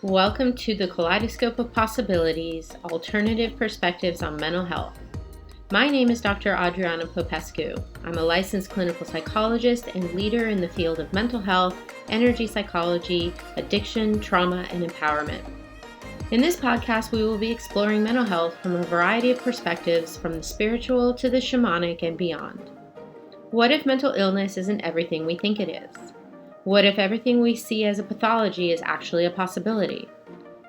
Welcome to the Kaleidoscope of Possibilities, Alternative Perspectives on Mental Health. My name is Dr. Adriana Popescu. I'm a licensed clinical psychologist and leader in the field of mental health, energy psychology, addiction, trauma, and empowerment. In this podcast, we will be exploring mental health from a variety of perspectives, from the spiritual to the shamanic and beyond. What if mental illness isn't everything we think it is? What if everything we see as a pathology is actually a possibility?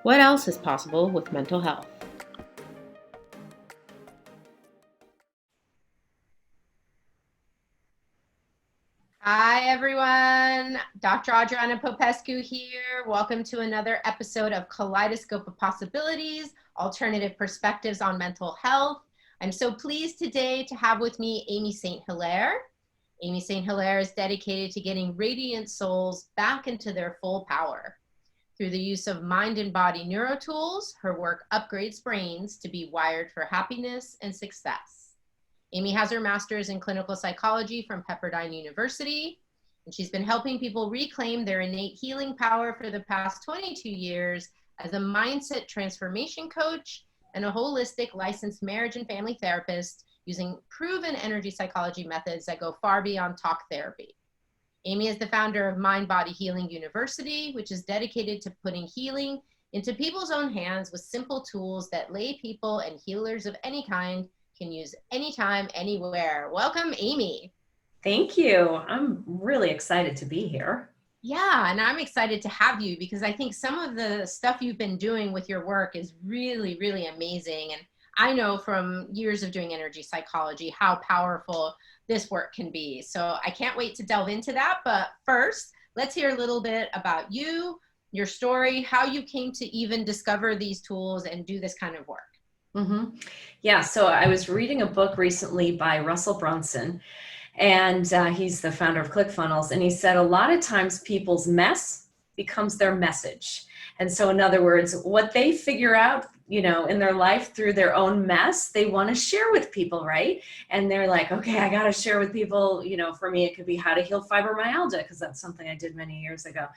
What else is possible with mental health? Hi, everyone. Dr. Adriana Popescu here. Welcome to another episode of Kaleidoscope of Possibilities, Alternative Perspectives on Mental Health. I'm so pleased today to have with me Amy St. Hilaire. Amy St. Hilaire is dedicated to getting radiant souls back into their full power. Through the use of mind and body neurotools, her work upgrades brains to be wired for happiness and success. Amy has her master's in clinical psychology from Pepperdine University, and she's been helping people reclaim their innate healing power for the past 22 years as a mindset transformation coach and a holistic licensed marriage and family therapist using proven energy psychology methods that go far beyond talk therapy. Amy is the founder of Mind Body Healing University, which is dedicated to putting healing into people's own hands with simple tools that lay people and healers of any kind can use anytime, anywhere. Welcome, Amy. Thank you. I'm really excited to be here. Yeah, and I'm excited to have you because I think some of the stuff you've been doing with your work is really, really amazing. And I know from years of doing energy psychology how powerful this work can be. So I can't wait to delve into that. But first, let's hear a little bit about you, your story, how you came to even discover these tools and do this kind of work. Yeah, so I was reading a book recently by Russell Brunson, and he's the founder of ClickFunnels, and he said a lot of times people's mess becomes their message. And so in other words, what they figure out, in their life through their own mess, they want to share with people, right? And they're like, okay, I got to share with people, for me, it could be how to heal fibromyalgia, because that's something I did many years ago.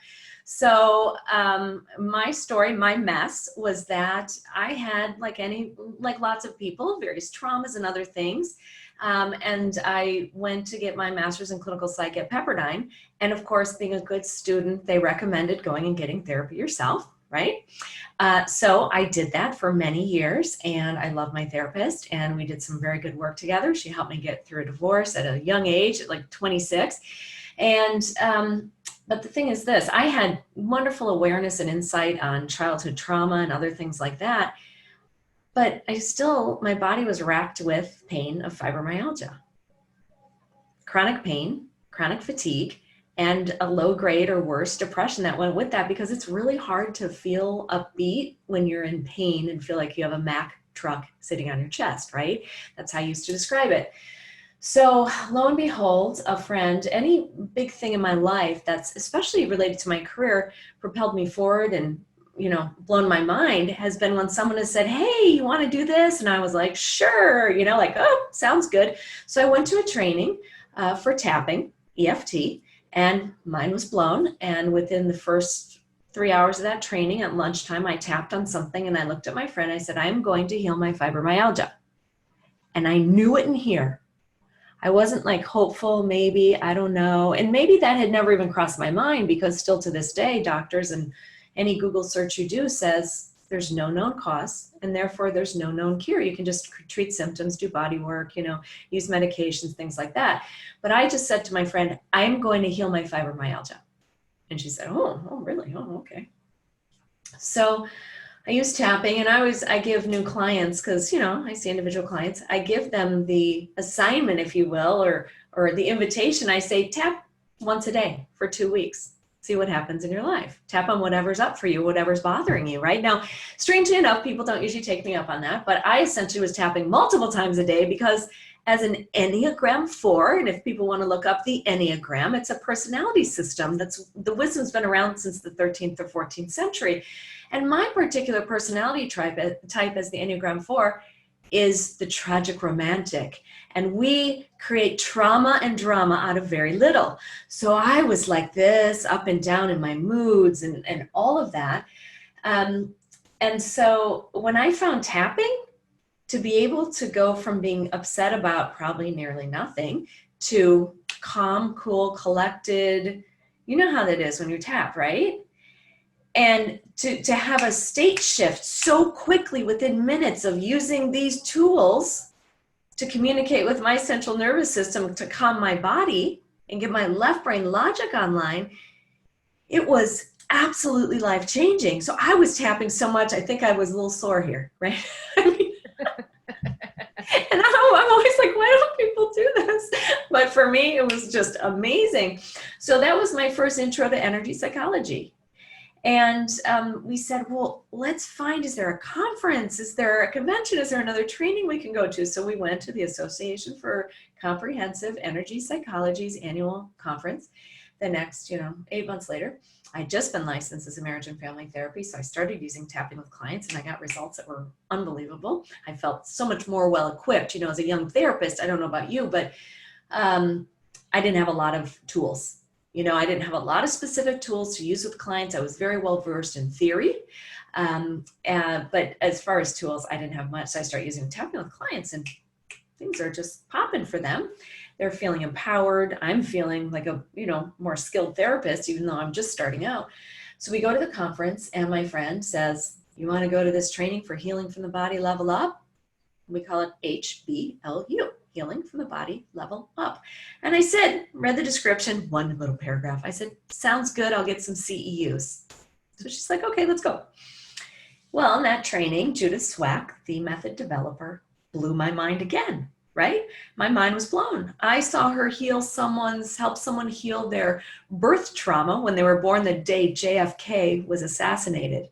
So my story, my mess was that I had, like lots of people, various traumas and other things. And I went to get my master's in clinical psych at Pepperdine. And of course, being a good student, they recommended going and getting therapy yourself, right? So I did that for many years, and I love my therapist, and we did some very good work together. She helped me get through a divorce at a young age, at like 26. And but the thing is this, I had wonderful awareness and insight on childhood trauma and other things like that. But my body was racked with pain of fibromyalgia, chronic pain, chronic fatigue, and a low grade or worse depression that went with that, because it's really hard to feel upbeat when you're in pain and feel like you have a Mack truck sitting on your chest, right? That's how I used to describe it. So lo and behold, a friend, any big thing in my life that's especially related to my career propelled me forward and blown my mind has been when someone has said, hey, you want to do this? And I was like, sure, oh, sounds good. So I went to a training for tapping, EFT, and mine was blown. And within the first 3 hours of that training at lunchtime, I tapped on something and I looked at my friend. I said, I'm going to heal my fibromyalgia. And I knew it in here. I wasn't like hopeful, maybe, I don't know. And maybe that had never even crossed my mind, because still to this day, doctors and any Google search you do says there's no known cause, and therefore there's no known cure. You can just treat symptoms, do body work, use medications, things like that. But I just said to my friend, I'm going to heal my fibromyalgia. And she said, oh, really? Oh, okay. So I use tapping, and I give new clients, because, I see individual clients, I give them the assignment, if you will, or the invitation. I say, tap once a day for 2 weeks. See what happens in your life. Tap on whatever's up for you, whatever's bothering you right now. Strangely enough, people don't usually take me up on that, but I essentially was tapping multiple times a day, because as an Enneagram 4, and if people want to look up the Enneagram, it's a personality system the wisdom's been around since the 13th or 14th century. And my particular personality type as the Enneagram 4 is the tragic romantic. And we create trauma and drama out of very little. So I was like this, up and down in my moods and all of that. And so when I found tapping, to be able to go from being upset about probably nearly nothing to calm, cool, collected, you know how that is when you tap, right? And to have a state shift so quickly within minutes of using these tools to communicate with my central nervous system to calm my body and get my left brain logic online, it was absolutely life-changing. So I was tapping so much, I think I was a little sore here, right? I mean, and I'm always like, why don't people do this? But for me, it was just amazing. So that was my first intro to energy psychology. And we said, well, let's find, is there a conference? Is there a convention? Is there another training we can go to? So we went to the Association for Comprehensive Energy Psychology's annual conference. The next, 8 months later, I had just been licensed as a marriage and family therapy. So I started using tapping with clients and I got results that were unbelievable. I felt so much more well-equipped, as a young therapist. I don't know about you, but I didn't have a lot of tools. I didn't have a lot of specific tools to use with clients. I was very well versed in theory. But as far as tools, I didn't have much. So I started using tapping with clients and things are just popping for them. They're feeling empowered. I'm feeling like a, more skilled therapist, even though I'm just starting out. So we go to the conference and my friend says, you want to go to this training for healing from the body, level up? We call it HBLU. Healing from the body, level up. And I said, read the description, one little paragraph. I said, sounds good. I'll get some CEUs. So she's like, okay, let's go. Well, in that training, Judith Swack, the method developer, blew my mind again, right? My mind was blown. I saw her help someone heal their birth trauma when they were born the day JFK was assassinated.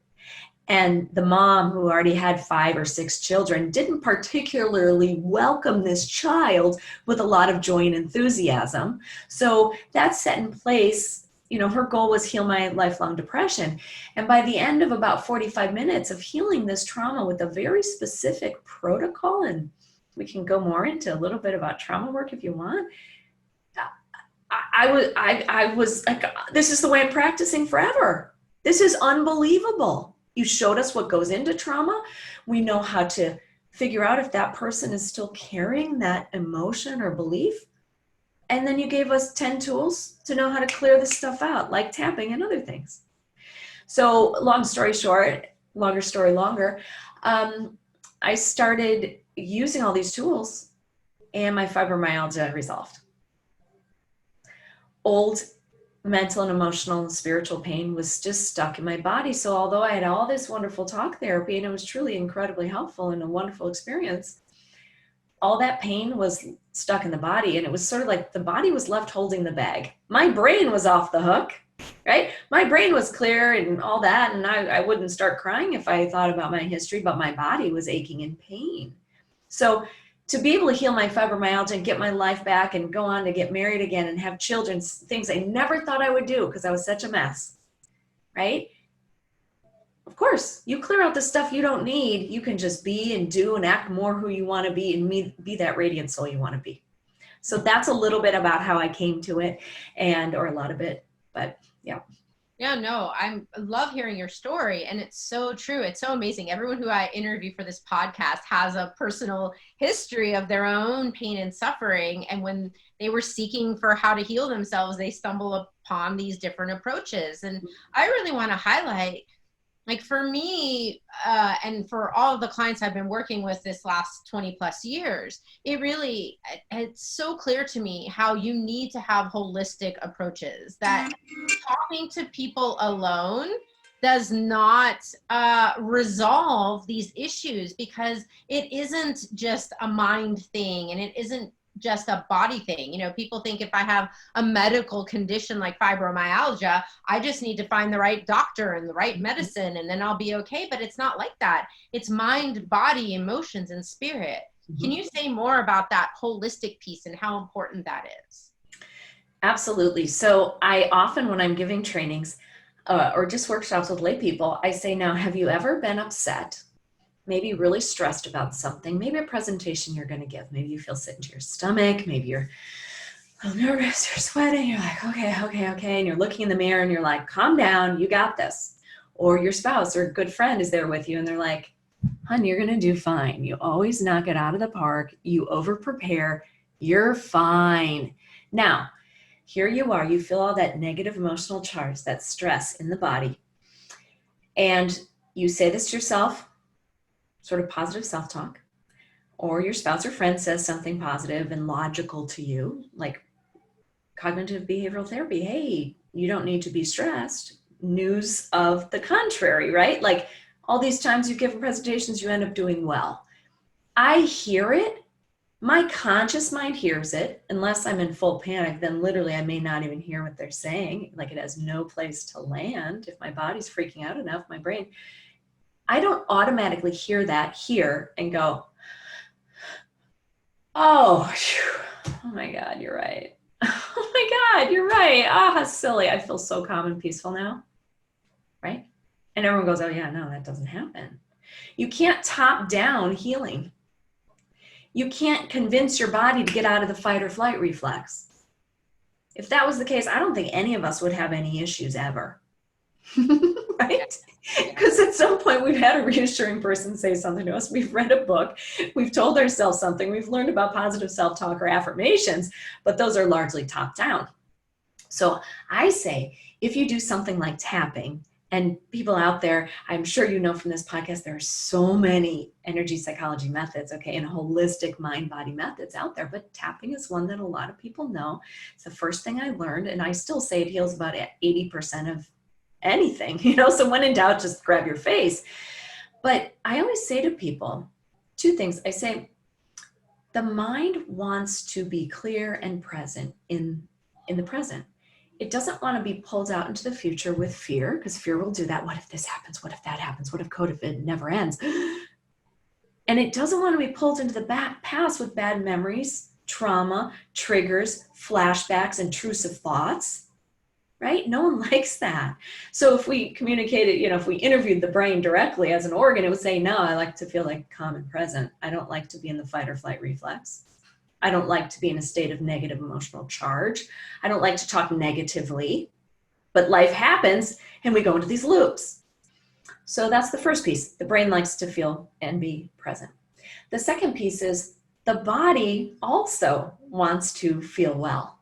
And the mom, who already had 5 or 6 children, didn't particularly welcome this child with a lot of joy and enthusiasm. So that set in place, her goal was heal my lifelong depression. And by the end of about 45 minutes of healing this trauma with a very specific protocol, and we can go more into a little bit about trauma work if you want, I was like, this is the way I'm practicing forever. This is unbelievable. You showed us what goes into trauma. We know how to figure out if that person is still carrying that emotion or belief. And then you gave us 10 tools to know how to clear this stuff out, like tapping and other things. So long story short, longer story longer, I started using all these tools and my fibromyalgia resolved. Old mental and emotional and spiritual pain was just stuck in my body. So although I had all this wonderful talk therapy and it was truly incredibly helpful and a wonderful experience, all that pain was stuck in the body. And it was sort of like the body was left holding the bag. My brain was off the hook, right? My brain was clear and all that. And I wouldn't start crying if I thought about my history, but my body was aching in pain. So to be able to heal my fibromyalgia and get my life back and go on to get married again and have children, things I never thought I would do because I was such a mess, right? Of course, you clear out the stuff you don't need. You can just be and do and act more who you want to be and be that radiant soul you want to be. So that's a little bit about how I came to it, or a lot of it, but yeah. Yeah, no, I love hearing your story. And it's so true. It's so amazing. Everyone who I interview for this podcast has a personal history of their own pain and suffering. And when they were seeking for how to heal themselves, they stumble upon these different approaches. And I really want to highlight, like for me, and for all of the clients I've been working with this last 20 plus years, it's so clear to me how you need to have holistic approaches, that talking to people alone does not resolve these issues, because it isn't just a mind thing and it isn't just a body thing. People think if I have a medical condition like fibromyalgia, I just need to find the right doctor and the right medicine and then I'll be okay. But it's not like that. It's mind, body, emotions, and spirit. Can you say more about that holistic piece and how important that is? Absolutely. So I often, when I'm giving trainings or just workshops with lay people, I say, now, have you ever been upset? Maybe really stressed about something, maybe a presentation you're going to give. Maybe you feel sick to your stomach. Maybe you're a little nervous, you're sweating. You're like, okay. And you're looking in the mirror and you're like, calm down. You got this. Or your spouse or good friend is there with you and they're like, "Hun, you're going to do fine. You always knock it out of the park. You over prepare. You're fine." Now, here you are. You feel all that negative emotional charge, that stress in the body. And you say this to yourself, sort of positive self-talk, or your spouse or friend says something positive and logical to you, like cognitive behavioral therapy. "Hey, you don't need to be stressed." News of the contrary, right? Like all these times you've given presentations, you end up doing well. I hear it. My conscious mind hears it. Unless I'm in full panic, then literally I may not even hear what they're saying. Like it has no place to land. If my body's freaking out enough, my brain, I don't automatically hear that here and go, "Oh, oh my God, you're right. Oh my God, you're right. Ah, how silly. I feel so calm and peaceful now." Right? And everyone goes, "Oh yeah, no, that doesn't happen." You can't top down healing. You can't convince your body to get out of the fight or flight reflex. If that was the case, I don't think any of us would have any issues ever. Right? Because at some point we've had a reassuring person say something to us. We've read a book. We've told ourselves something. We've learned about positive self-talk or affirmations, but those are largely top down. So I say, if you do something like tapping, and people out there, I'm sure you know from this podcast, there are so many energy psychology methods, okay, and holistic mind-body methods out there, but tapping is one that a lot of people know. It's the first thing I learned, and I still say it heals about 80% of anything, so when in doubt, just grab your face. But I always say to people two things. I say, the mind wants to be clear and present in the present. It doesn't want to be pulled out into the future with fear, because fear will do that. What if this happens? What if that happens? What if COVID never ends? And it doesn't want to be pulled into the past with bad memories, trauma, triggers, flashbacks, intrusive thoughts, right? No one likes that. So if we communicated, if we interviewed the brain directly as an organ, it would say, "No, I like to feel like calm and present. I don't like to be in the fight or flight reflex. I don't like to be in a state of negative emotional charge. I don't like to talk negatively." But life happens and we go into these loops. So that's the first piece. The brain likes to feel and be present. The second piece is the body also wants to feel well.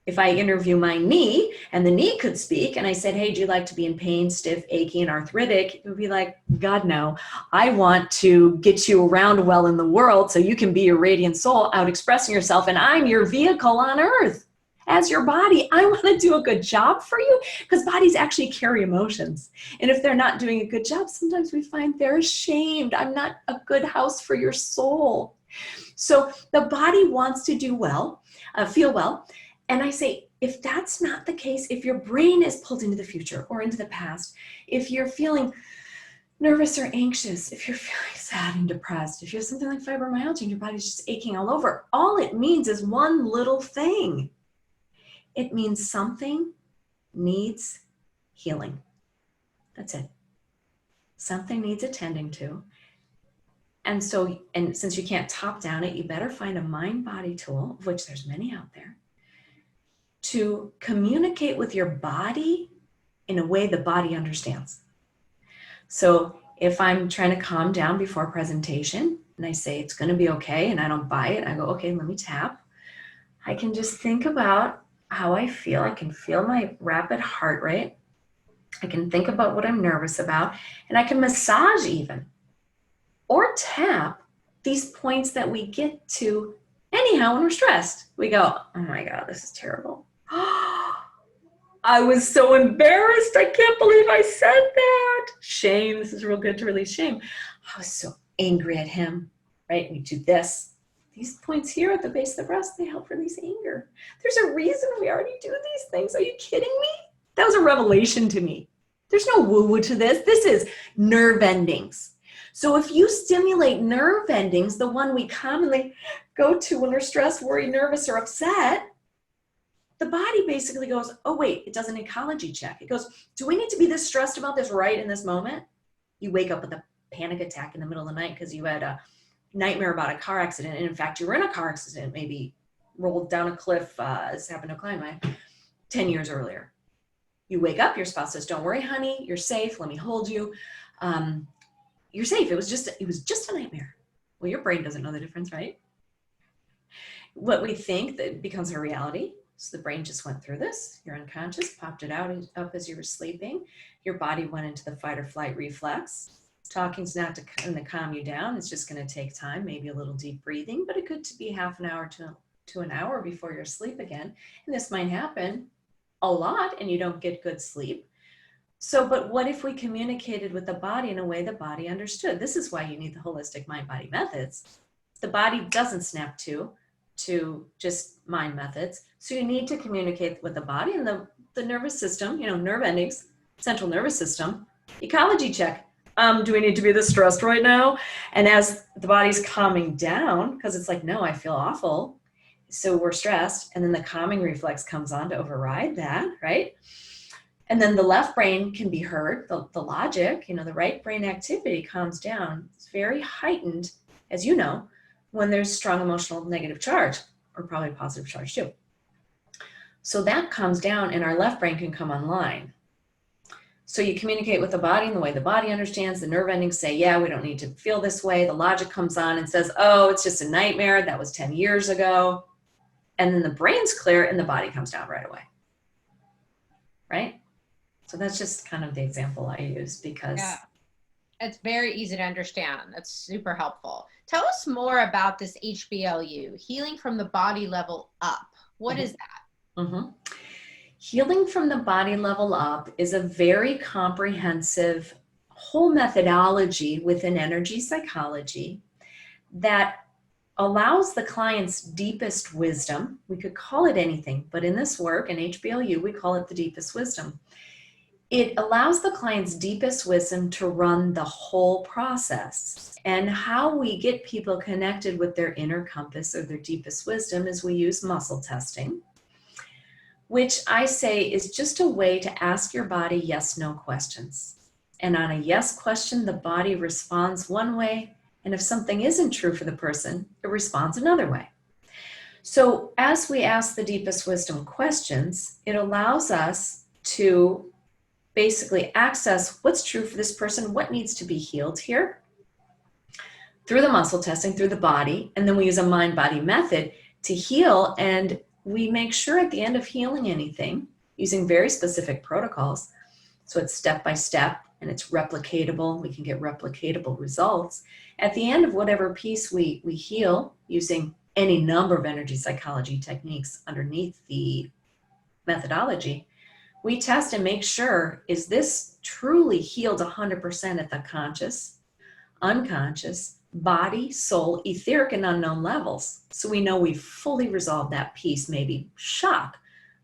If I interview my knee and the knee could speak and I said, "Hey, do you like to be in pain, stiff, achy, and arthritic?" It would be like, "God, no. I want to get you around well in the world so you can be your radiant soul out expressing yourself, and I'm your vehicle on earth as your body. I want to do a good job for you," because bodies actually carry emotions. And if they're not doing a good job, sometimes we find they're ashamed. "I'm not a good house for your soul." So the body wants to do well, feel well. And I say, if that's not the case, if your brain is pulled into the future or into the past, if you're feeling nervous or anxious, if you're feeling sad and depressed, if you have something like fibromyalgia and your body's just aching all over, all it means is one little thing. It means something needs healing. That's it. Something needs attending to. And since you can't top down it, you better find a mind-body tool, of which there's many out there, to communicate with your body in a way the body understands. So if I'm trying to calm down before a presentation and I say it's going to be okay and I don't buy it, I go, "Okay, let me tap." I can just think about how I feel. I can feel my rapid heart rate. I can think about what I'm nervous about, and I can massage even or tap these points that we get to anyhow when we're stressed. We go, "Oh my God, this is terrible. I was so embarrassed. I can't believe I said that. Shame. This is real good to release shame. I was so angry at him," right? We do this. These points here at the base of the breast, they help release anger. There's a reason we already do these things. Are you kidding me? That was a revelation to me. There's no woo-woo to this. This is nerve endings. So if you stimulate nerve endings, the one we commonly go to when we're stressed, worried, nervous, or upset, the body basically goes, "Oh wait, it does an ecology check." It goes, "Do we need to be this stressed about this right in this moment?" You wake up with a panic attack in the middle of the night because you had a nightmare about a car accident. And in fact, you were in a car accident, maybe rolled down a cliff, as happened to a client of mine 10 years earlier. You wake up, your spouse says, don't worry, honey, you're safe. Let me hold you. You're safe. It was just a nightmare. Well, your brain doesn't know the difference, right? What we think that becomes a reality. So the brain just went through this. You're unconscious, popped it out up as you were sleeping. Your body went into the fight or flight reflex. Talking's not going to calm you down. It's just going to take time, maybe a little deep breathing, but it could be half an hour to an hour before you're asleep again. And this might happen a lot and you don't get good sleep. So, but what if we communicated with the body in a way the body understood? This is why you need the holistic mind-body methods. The body doesn't snap to just mind methods. So you need to communicate with the body and the nervous system, nerve endings, central nervous system, ecology check. Do we need to be this stressed right now? And as the body's calming down, because it's like, no, I feel awful. So we're stressed. And then the calming reflex comes on to override that, right? And then the left brain can be heard, the logic, the right brain activity calms down. It's very heightened, as you know, when there's strong emotional negative charge, or probably positive charge too. So that calms down and our left brain can come online. So you communicate with the body in the way the body understands. The nerve endings say, yeah, we don't need to feel this way. The logic comes on and says, oh, it's just a nightmare. That was 10 years ago. And then the brain's clear and the body comes down right away. Right? So that's just kind of the example I use because... Yeah. It's very easy to understand. That's super helpful. Tell us more about this HBLU, healing from the body level up. What is that? Mm-hmm. Healing from the body level up is a very comprehensive whole methodology within energy psychology that allows the client's deepest wisdom. We could call it anything, but in this work, in HBLU, we call it the deepest wisdom. It allows the client's deepest wisdom to run the whole process. And how we get people connected with their inner compass or their deepest wisdom is we use muscle testing, which I say is just a way to ask your body yes/no questions. And on a yes question, the body responds one way. And if something isn't true for the person, it responds another way. So as we ask the deepest wisdom questions, it allows us to basically access what's true for this person, what needs to be healed here through the muscle testing, through the body, and then we use a mind-body method to heal. And we make sure at the end of healing anything, using very specific protocols, so it's step-by-step and it's replicatable, we can get replicatable results. At the end of whatever piece we heal, using any number of energy psychology techniques underneath the methodology, we test and make sure, is this truly healed 100% at the conscious, unconscious, body, soul, etheric, and unknown levels? So we know we've fully resolved that piece, maybe shock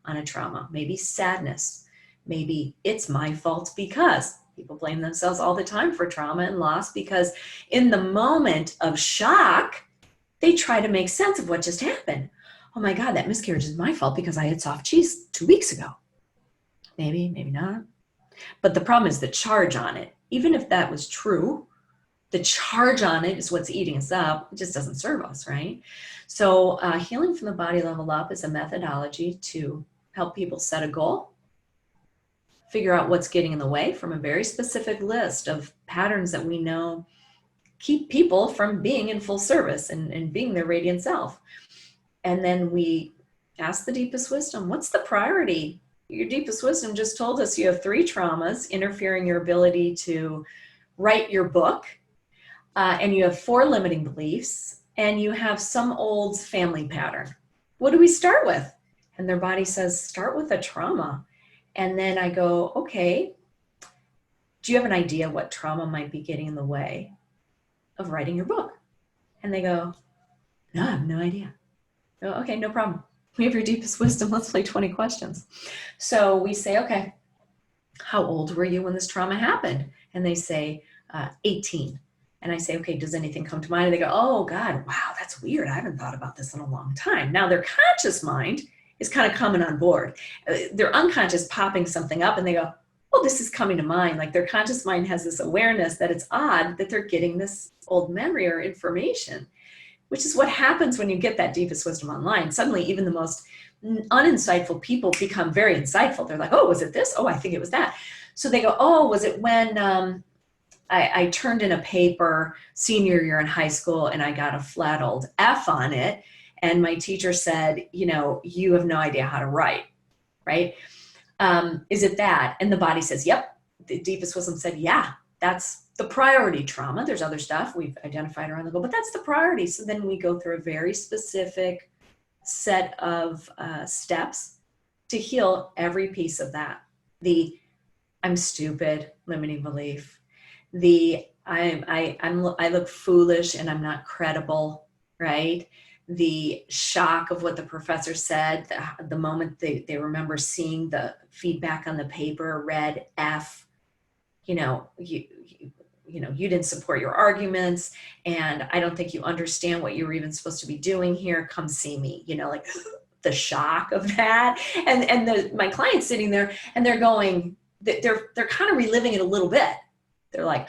on a trauma, maybe sadness, maybe it's my fault because people blame themselves all the time for trauma and loss because in the moment of shock, they try to make sense of what just happened. Oh my God, that miscarriage is my fault because I had soft cheese 2 weeks ago. Maybe, maybe not. But the problem is the charge on it. Even if that was true, the charge on it is what's eating us up. It just doesn't serve us, right? So healing from the body level up is a methodology to help people set a goal, figure out what's getting in the way from a very specific list of patterns that we know keep people from being in full service and being their radiant self. And then we ask the deepest wisdom, what's the priority? Your deepest wisdom just told us you have 3 traumas interfering your ability to write your book, and you have 4 limiting beliefs, and you have some old family pattern. What do we start with? And their body says, start with a trauma. And then I go, okay, do you have an idea what trauma might be getting in the way of writing your book? And they go, no, I have no idea. I go, okay, no problem. We have your deepest wisdom. Let's play 20 questions. So we say, okay, how old were you when this trauma happened? And they say, 18. And I say, okay, does anything come to mind? And they go, oh God, wow, that's weird. I haven't thought about this in a long time. Now their conscious mind is kind of coming on board. Their unconscious popping something up and they go, oh, this is coming to mind. Like their conscious mind has this awareness that it's odd that they're getting this old memory or information, which is what happens when you get that deepest wisdom online. Suddenly, even the most uninsightful people become very insightful. They're like, oh, was it this? Oh, I think it was that. So they go, oh, was it when I turned in a paper senior year in high school and I got a flat old F on it. And my teacher said, you have no idea how to write, right? Is it that? And the body says, yep. The deepest wisdom said, yeah, that's the priority trauma. There's other stuff we've identified around the globe, but that's the priority. So then we go through a very specific set of steps to heal every piece of that. The I'm stupid, limiting belief. The I look foolish and I'm not credible, right? The shock of what the professor said, the moment they remember seeing the feedback on the paper, red F, you didn't support your arguments, and I don't think you understand what you were even supposed to be doing here. Come see me, like the shock of that. And my client's sitting there and they're going, they're kind of reliving it a little bit. They're like,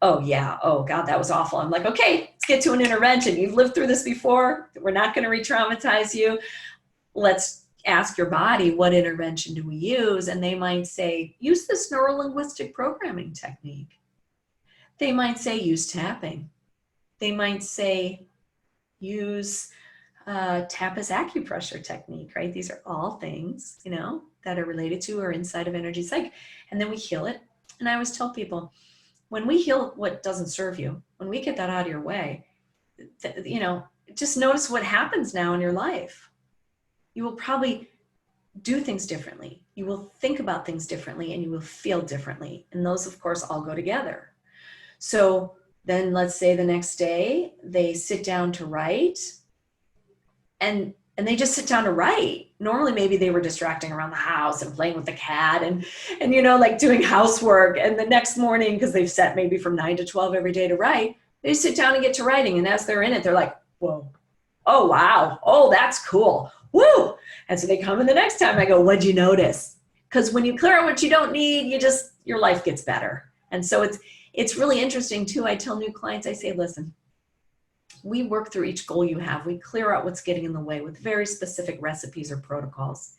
oh yeah, oh God, that was awful. I'm like, okay, let's get to an intervention. You've lived through this before. We're not going to re-traumatize you. Let's ask your body, what intervention do we use? And they might say, use this neuro-linguistic programming technique. They might say, use tapping. They might say, use tap as acupressure technique, right? These are all things, that are related to or inside of energy psych. And then we heal it. And I always tell people, when we heal what doesn't serve you, when we get that out of your way, just notice what happens now in your life. You will probably do things differently. You will think about things differently, and you will feel differently. And those, of course, all go together. So then let's say the next day they sit down to write, and they just sit down to write. Normally, maybe they were distracting around the house and playing with the cat and like doing housework. And the next morning, because they've set maybe from 9 to 12 every day to write, they sit down and get to writing. And as they're in it, they're like, whoa, oh, wow. Oh, that's cool. Woo. And so they come in the next time. I go, what'd you notice? Because when you clear out what you don't need, your life gets better. And so it's really interesting too. I tell new clients, I say, listen, we work through each goal you have. We clear out what's getting in the way with very specific recipes or protocols.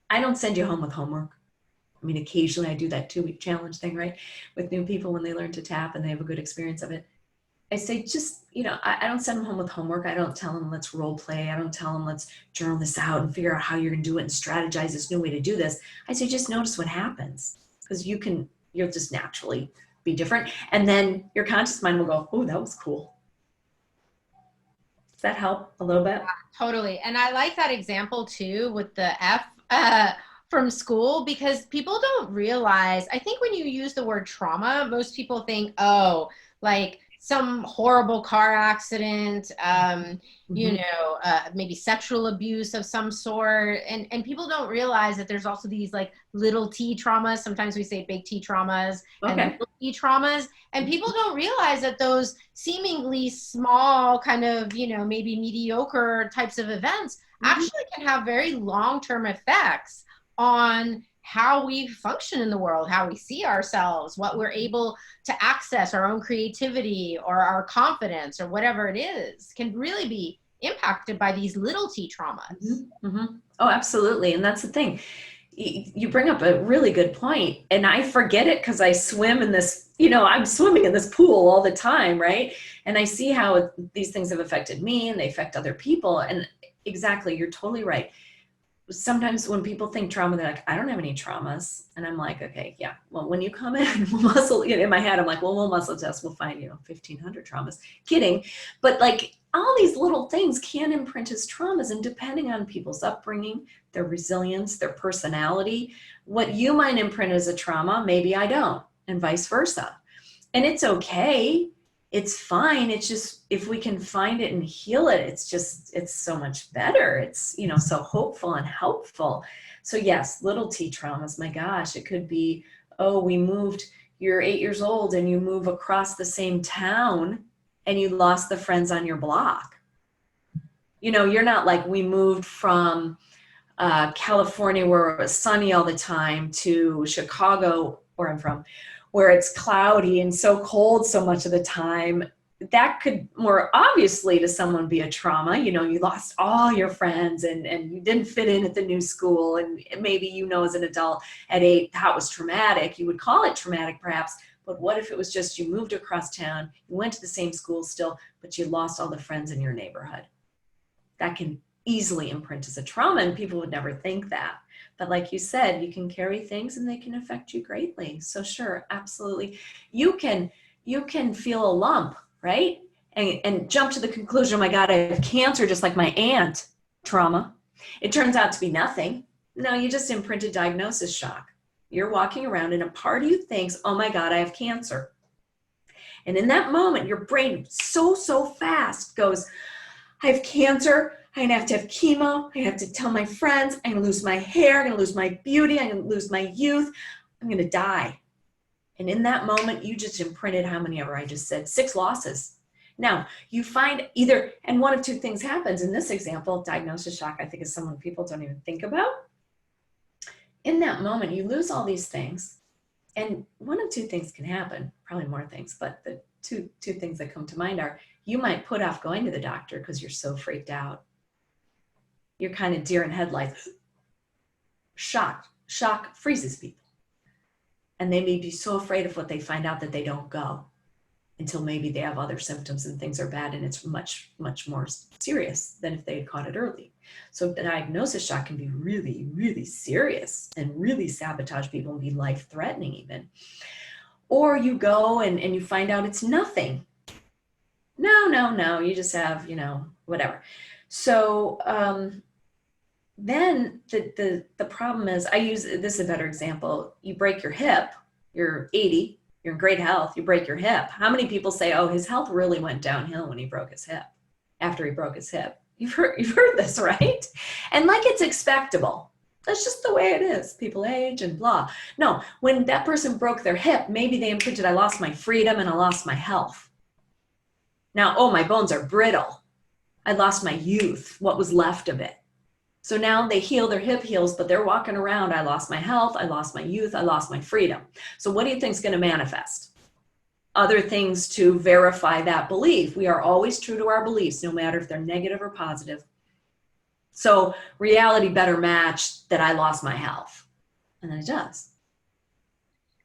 I don't send you home with homework. I mean, occasionally I do that 2-week challenge thing, right? With new people when they learn to tap and they have a good experience of it. I say, just, I don't send them home with homework. I don't tell them, let's role play. I don't tell them, let's journal this out and figure out how you're going to do it and strategize this new way to do this. I say, just notice what happens, because you'll just naturally be different. And then your conscious mind will go, oh, that was cool. Does that help a little bit? Yeah, totally. And I like that example too with the F from school, because people don't realize, I think when you use the word trauma, most people think, oh, like some horrible car accident, maybe sexual abuse of some sort. And people don't realize that there's also these like little T traumas. Sometimes we say big T traumas and little T traumas. And people don't realize that those seemingly small kind of, maybe mediocre types of events actually can have very long-term effects on how we function in the world, how we see ourselves, what we're able to access, our own creativity or our confidence or whatever it is, can really be impacted by these little T traumas. Oh, absolutely. And that's the thing. You bring up a really good point. And I forget it because I swim in this, I'm swimming in this pool all the time, right? And I see how these things have affected me and they affect other people. And exactly, you're totally right. Sometimes when people think trauma, they're like, I don't have any traumas. And I'm like, okay, yeah. Well, when you come in, we'll muscle, in my head, I'm like, well, we'll muscle test. We'll find, 1,500 traumas. Kidding. But like all these little things can imprint as traumas. And depending on people's upbringing, their resilience, their personality, what you might imprint as a trauma, maybe I don't, and vice versa. And it's okay. It's fine. It's just, if we can find it and heal it, it's so much better. It's, so hopeful and helpful. So yes, little T traumas, my gosh, it could be, you're 8 years old and you move across the same town and you lost the friends on your block. You're not like, we moved from California where it was sunny all the time to Chicago, where I'm from, where it's cloudy and so cold so much of the time. that could more obviously to someone be a trauma. You know, you lost all your friends and you didn't fit in at the new school. And maybe, you know, as an adult at 8, that was traumatic. You would call it traumatic perhaps, but what if it was just you moved across town, you went to the same school still, but you lost all the friends in your neighborhood? That can easily imprint as a trauma, and people would never think that. But like you said, you can carry things and they can affect you greatly. So sure, absolutely. You can feel a lump, right? And jump to the conclusion, oh my God, I have cancer just like my aunt. Trauma. It turns out to be nothing. No, you just imprinted diagnosis shock. You're walking around and a part of you thinks, oh my God, I have cancer. And in that moment, your brain so fast goes, I have cancer. I'm going to have chemo. I have to tell my friends. I'm going to lose my hair. I'm going to lose my beauty. I'm going to lose my youth. I'm going to die. And in that moment, you just imprinted how many ever I just said, 6 losses. Now, you find either, and one of 2 things happens in this example, diagnosis shock, I think is someone people don't even think about. In that moment, you lose all these things. And one of 2 things can happen, probably more things, but the two things that come to mind are, you might put off going to the doctor because you're so freaked out. You're kind of deer in headlights. Shock freezes people. And they may be so afraid of what they find out that they don't go until maybe they have other symptoms and things are bad and it's much, much more serious than if they had caught it early. So the diagnosis shock can be really, really serious and really sabotage people and be life-threatening even. Or you go and you find out it's nothing. No, you just have, you know, whatever. So then the problem is, I use, this is a better example. You break your hip, you're 80, you're in great health, you break your hip. How many people say, oh, his health really went downhill when he broke his hip, after he broke his hip? You've heard this, right? And like it's expectable. That's just the way it is. People age and blah. No, when that person broke their hip, maybe they imprinted, I lost my freedom and I lost my health. Now, oh, my bones are brittle. I lost my youth, what was left of it. So now they heal, their hip heals, but they're walking around, I lost my health, I lost my youth, I lost my freedom. So what do you think is going to manifest? Other things to verify that belief. We are always true to our beliefs, no matter if they're negative or positive. So reality better match that I lost my health. And then it does.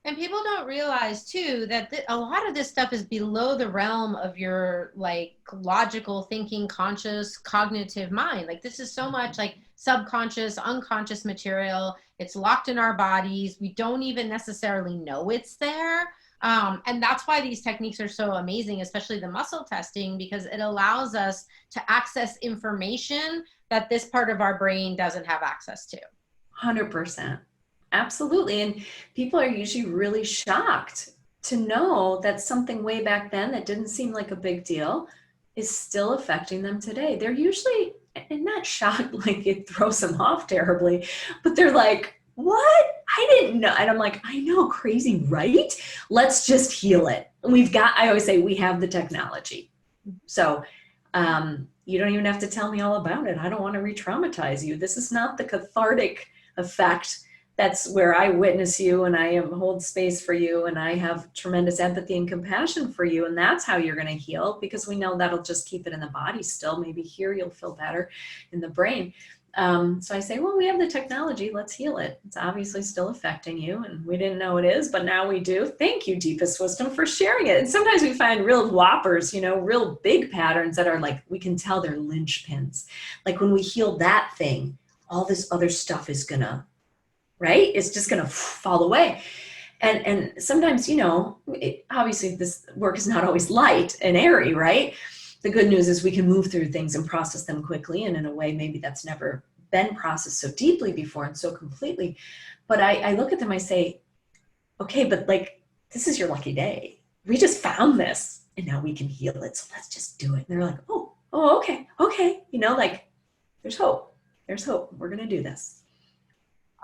And people don't realize too that a lot of this stuff is below the realm of your like logical thinking, conscious, cognitive mind. Like this is so much like subconscious, unconscious material. It's locked in our bodies. We don't even necessarily know it's there. And that's why these techniques are so amazing, especially the muscle testing, because it allows us to access information that this part of our brain doesn't have access to. 100%. Absolutely. And people are usually really shocked to know that something way back then that didn't seem like a big deal is still affecting them today. They're usually not shocked like it throws them off terribly, but they're like, what? I didn't know. And I'm like, I know, crazy, right? Let's just heal it. I always say we have the technology. So you don't even have to tell me all about it. I don't want to re-traumatize you. This is not the cathartic effect. That's where I witness you and I hold space for you and I have tremendous empathy and compassion for you. And that's how you're going to heal, because we know that'll just keep it in the body still. Maybe here you'll feel better in the brain. So I say, well, we have the technology. Let's heal it. It's obviously still affecting you and we didn't know it is, but now we do. Thank you, Deepest Wisdom, for sharing it. And sometimes we find real whoppers, real big patterns that are like, we can tell they're linchpins. Like when we heal that thing, all this other stuff is gonna, right? It's just going to fall away. And sometimes, obviously this work is not always light and airy, right? The good news is we can move through things and process them quickly. And in a way, maybe that's never been processed so deeply before and so completely. But I look at them, I say, okay, but like, this is your lucky day. We just found this and now we can heal it. So let's just do it. And they're like, oh, okay. Like there's hope. There's hope. We're going to do this.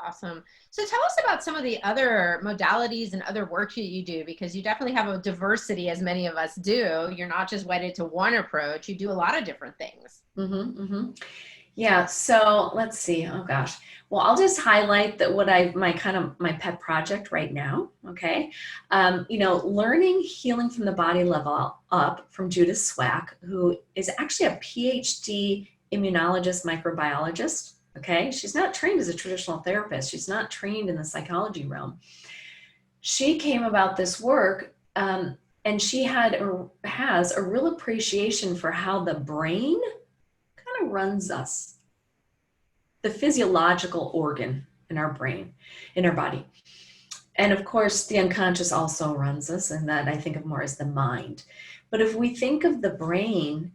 Awesome. So tell us about some of the other modalities and other work that you do, because you definitely have a diversity, as many of us do. You're not just wedded to one approach. You do a lot of different things. Yeah, so let's see. Oh gosh. Well, I'll just highlight that my pet project right now. Okay. Learning healing from the body level up from Judith Swack, who is actually a PhD immunologist, microbiologist. Okay. She's not trained as a traditional therapist. She's not trained in the psychology realm. She came about this work, and she has a real appreciation for how the brain kind of runs us, the physiological organ in our brain, in our body. And of course, the unconscious also runs us, and that I think of more as the mind. But if we think of the brain,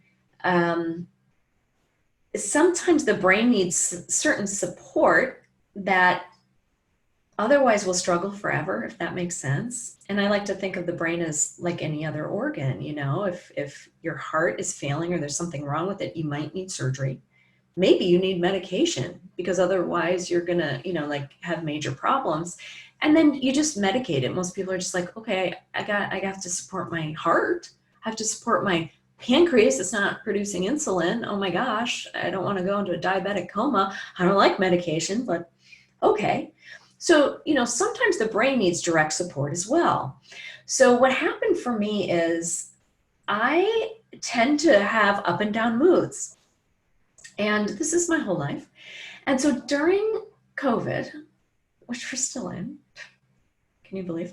sometimes the brain needs certain support that otherwise will struggle forever, if that makes sense. And I like to think of the brain as like any other organ. If your heart is failing or there's something wrong with it, you might need surgery. Maybe you need medication, because otherwise you're gonna, have major problems. And then you just medicate it. Most people are just like, okay, I have to support my heart. I have to support my pancreas. It's not producing insulin. Oh my gosh, I don't want to go into a diabetic coma. I don't like medication, but okay. So, sometimes the brain needs direct support as well. So what happened for me is I tend to have up and down moods. And this is my whole life. And so during COVID, which we're still in, can you believe?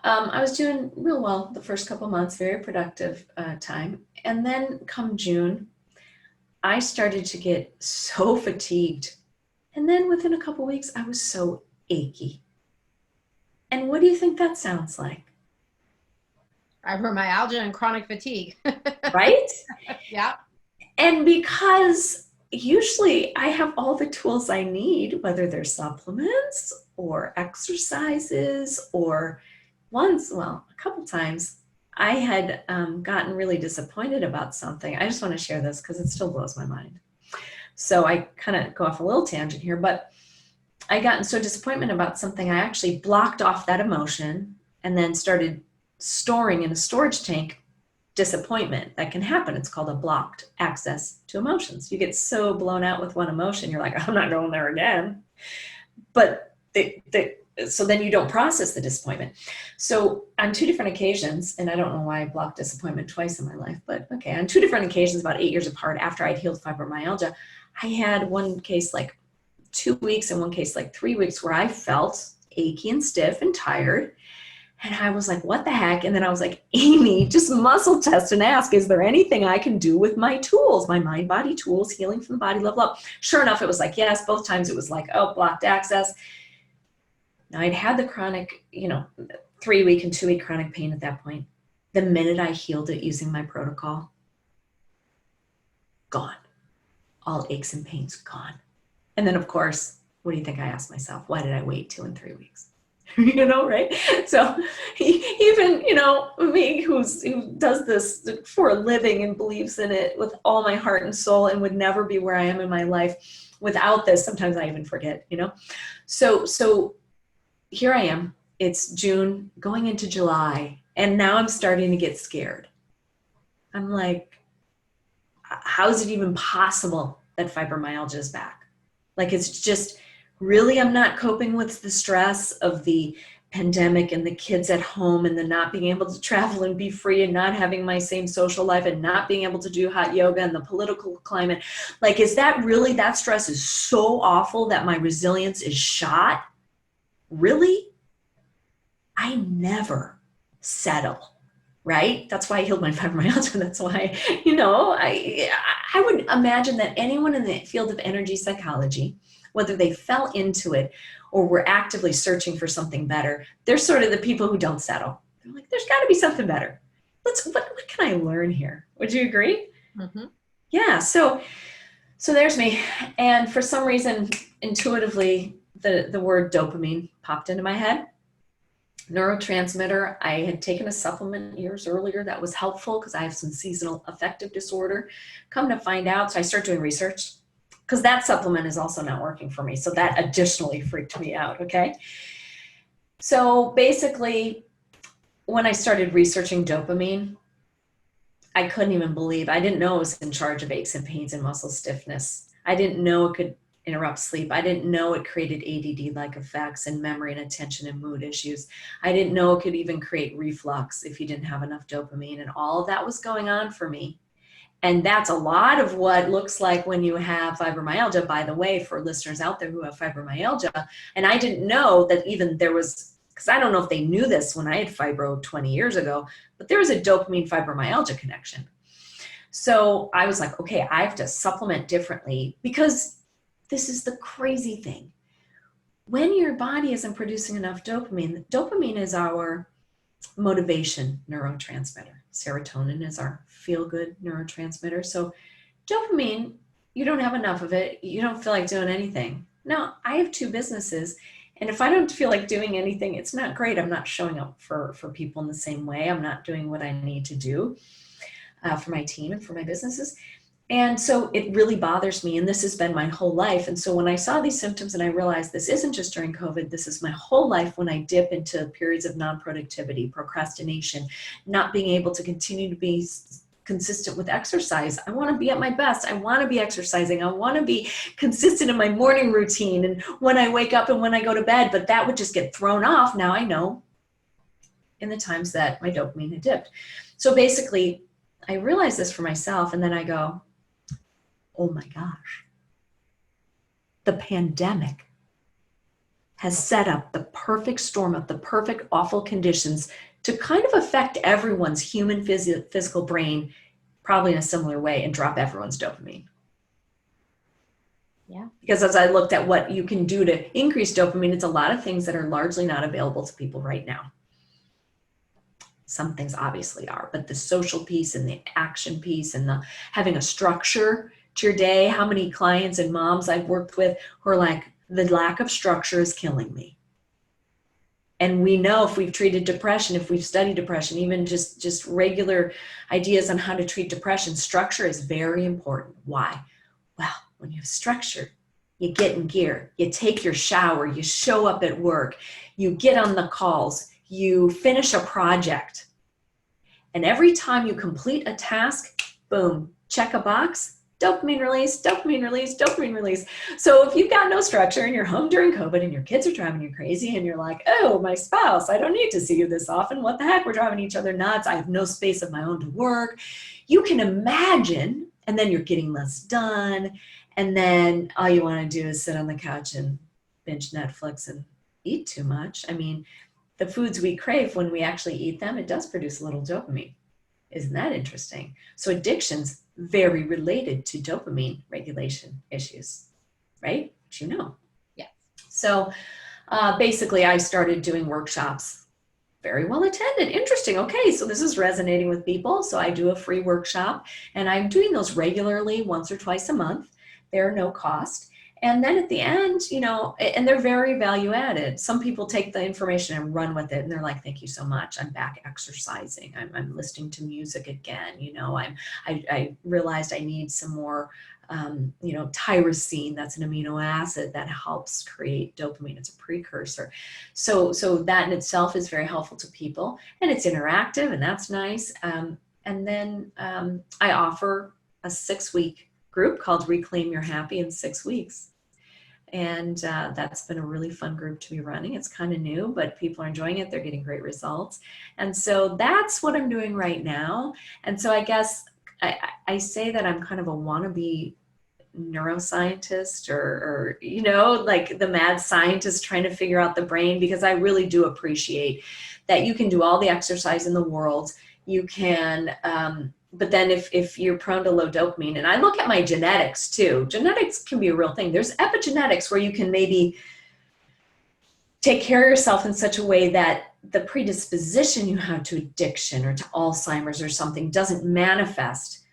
I was doing real well the first couple months, very productive time. And then come June, I started to get so fatigued. And then within a couple weeks, I was so achy. And what do you think that sounds like? Fibromyalgia and chronic fatigue. Right? Yeah. And because usually I have all the tools I need, whether they're supplements or exercises, or a couple times I had gotten really disappointed about something. I just want to share this because it still blows my mind. So I kind of go off a little tangent here, but I got so disappointment about something, I actually blocked off that emotion and then started storing in a storage tank disappointment that can happen. It's called a blocked access to emotions. You get so blown out with one emotion, you're like, I'm not going there again. But so then you don't process the disappointment. So on 2 different occasions, and I don't know why I blocked disappointment twice in my life, but okay, on 2 different occasions, about 8 years apart, after I'd healed fibromyalgia, I had one case like 2 weeks and one case like 3 weeks where I felt achy and stiff and tired. And I was like, what the heck? And then I was like, Amy, just muscle test and ask, is there anything I can do with my tools, my mind body tools, healing from the body level up? Sure enough, it was like, yes. Both times it was like, oh, blocked access. Now I'd had the chronic, 3-week and 2-week chronic pain at that point. The minute I healed it using my protocol, gone. All aches and pains gone. And then of course, what do you think I asked myself? Why did I wait 2 and 3 weeks? Right? So even, me who does this for a living and believes in it with all my heart and soul and would never be where I am in my life without this. Sometimes I even forget, So here I am. It's June going into July. And now I'm starting to get scared. I'm like, how is it even possible that fibromyalgia is back? Like, it's just really, I'm not coping with the stress of the pandemic and the kids at home and the not being able to travel and be free and not having my same social life and not being able to do hot yoga and the political climate. Like, is that really, that stress is so awful that my resilience is shot? Really? I never settle, right? That's why I healed my fibromyalgia. That's why, I would imagine that anyone in the field of energy psychology, whether they fell into it or were actively searching for something better, they're sort of the people who don't settle. They're like, there's got to be something better. What can I learn here? Would you agree? Mm-hmm. Yeah. So there's me. And for some reason, intuitively, the word dopamine popped into my head. Neurotransmitter. I had taken a supplement years earlier that was helpful because I have some seasonal affective disorder. Come to find out, so I start doing research because that supplement is also not working for me. So that additionally freaked me out. Okay. So basically, when I started researching dopamine, I couldn't even believe, I didn't know it was in charge of aches and pains and muscle stiffness. I didn't know it could interrupt sleep. I didn't know it created ADD-like effects and memory and attention and mood issues. I didn't know it could even create reflux if you didn't have enough dopamine, and all of that was going on for me. And that's a lot of what looks like when you have fibromyalgia, by the way, for listeners out there who have fibromyalgia. And I didn't know that even there was, because I don't know if they knew this when I had fibro 20 years ago, but there was a dopamine fibromyalgia connection. So I was like, okay, I have to supplement differently, because this is the crazy thing. When your body isn't producing enough dopamine, dopamine is our motivation neurotransmitter. Serotonin is our feel-good neurotransmitter. So dopamine, you don't have enough of it. You don't feel like doing anything. Now, I have 2 businesses, and if I don't feel like doing anything, it's not great. I'm not showing up for people in the same way. I'm not doing what I need to do for my team and for my businesses. And so it really bothers me, and this has been my whole life. And so when I saw these symptoms and I realized this isn't just during COVID, this is my whole life when I dip into periods of non-productivity, procrastination, not being able to continue to be consistent with exercise. I want to be at my best. I want to be exercising. I want to be consistent in my morning routine and when I wake up and when I go to bed, but that would just get thrown off. Now I know in the times that my dopamine had dipped. So basically, I realized this for myself, and then I go, oh my gosh, the pandemic has set up the perfect storm of the perfect awful conditions to kind of affect everyone's human physical brain, probably in a similar way, and drop everyone's dopamine. Yeah. Because as I looked at what you can do to increase dopamine, it's a lot of things that are largely not available to people right now. Some things obviously are, but the social piece and the action piece and the having a structure to your day. How many clients and moms I've worked with who are like, the lack of structure is killing me. And we know, if we've treated depression, if we've studied depression, even just regular ideas on how to treat depression, structure is very important. Why? Well, when you have structure, you get in gear, you take your shower, you show up at work, you get on the calls, you finish a project. And every time you complete a task, boom, check a box, dopamine release, dopamine release, dopamine release. So if you've got no structure and you're home during COVID and your kids are driving you crazy and you're like, oh, my spouse, I don't need to see you this often. What the heck? We're driving each other nuts. I have no space of my own to work. You can imagine, and then you're getting less done. And then all you want to do is sit on the couch and binge Netflix and eat too much. I mean, the foods we crave, when we actually eat them, it does produce a little dopamine. Isn't that interesting? So addiction's very related to dopamine regulation issues, right? Which you know. Yeah. So basically, I started doing workshops, very well attended. Interesting. Okay, so this is resonating with people. So I do a free workshop, and I'm doing those regularly, once or twice a month. They're no cost. And then at the end, you know, and they're very value added. Some people take the information and run with it, and they're like, thank you so much. I'm back exercising. I'm listening to music again. You know, I realized I need some more, you know, tyrosine. That's an amino acid that helps create dopamine. It's a precursor. So that in itself is very helpful to people, and it's interactive, and that's nice. And then I offer a 6-week group called Reclaim Your Happy in 6 weeks. And that's been a really fun group to be running. It's kind of new, but people are enjoying it. They're getting great results. And so that's what I'm doing right now. And so I guess I say that I'm kind of a wannabe neuroscientist, or, you know, like the mad scientist trying to figure out the brain, because I really do appreciate that you can do all the exercise in the world. You can, but then if you're prone to low dopamine, and I look at my genetics too, genetics can be a real thing. There's epigenetics where you can maybe take care of yourself in such a way that the predisposition you have to addiction or to Alzheimer's or something doesn't manifest.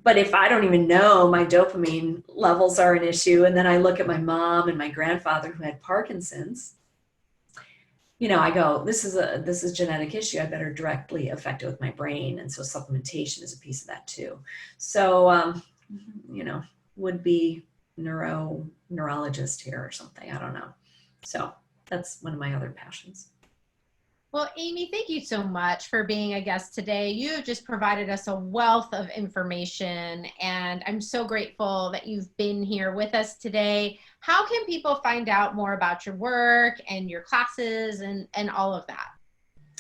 But if I don't even know my dopamine levels are an issue, and then I look at my mom and my grandfather who had Parkinson's, you know, I go, this is a genetic issue. I better directly affect it with my brain. And so supplementation is a piece of that too. So, you know, would be neurologist here or something. I don't know. So that's one of my other passions. Well, Amy, thank you so much for being a guest today. You just provided us a wealth of information, and I'm so grateful that you've been here with us today. How can people find out more about your work and your classes and all of that?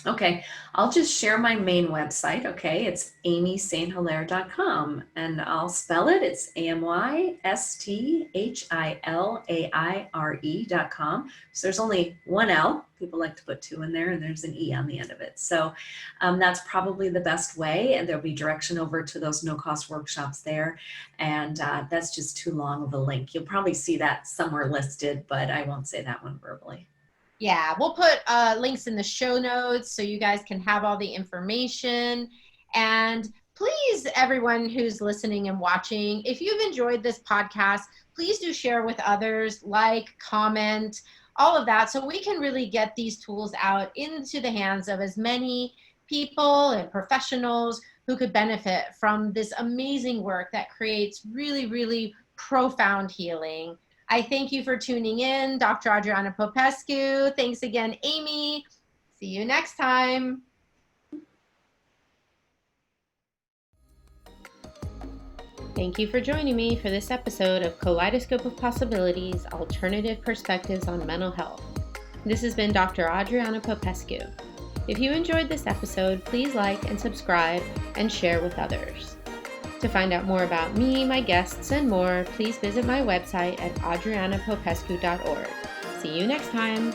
Okay, I'll just share my main website. Okay, it's amysthilaire.com, and I'll spell it. It's amysthilaire.com. So there's only one L. People like to put two in there, and there's an E on the end of it. So that's probably the best way, and there'll be direction over to those no-cost workshops there. And that's just too long of a link. You'll probably see that somewhere listed, but I won't say that one verbally. Yeah, we'll put links in the show notes so you guys can have all the information. And please, everyone who's listening and watching, if you've enjoyed this podcast, please do share with others, like, comment, all of that, so we can really get these tools out into the hands of as many people and professionals who could benefit from this amazing work that creates really, really profound healing. I thank you for tuning in, Dr. Adriana Popescu. Thanks again, Amy. See you next time. Thank you for joining me for this episode of Kaleidoscope of Possibilities, Alternative Perspectives on Mental Health. This has been Dr. Adriana Popescu. If you enjoyed this episode, please like and subscribe and share with others. To find out more about me, my guests, and more, please visit my website at adrianapopescu.org. See you next time.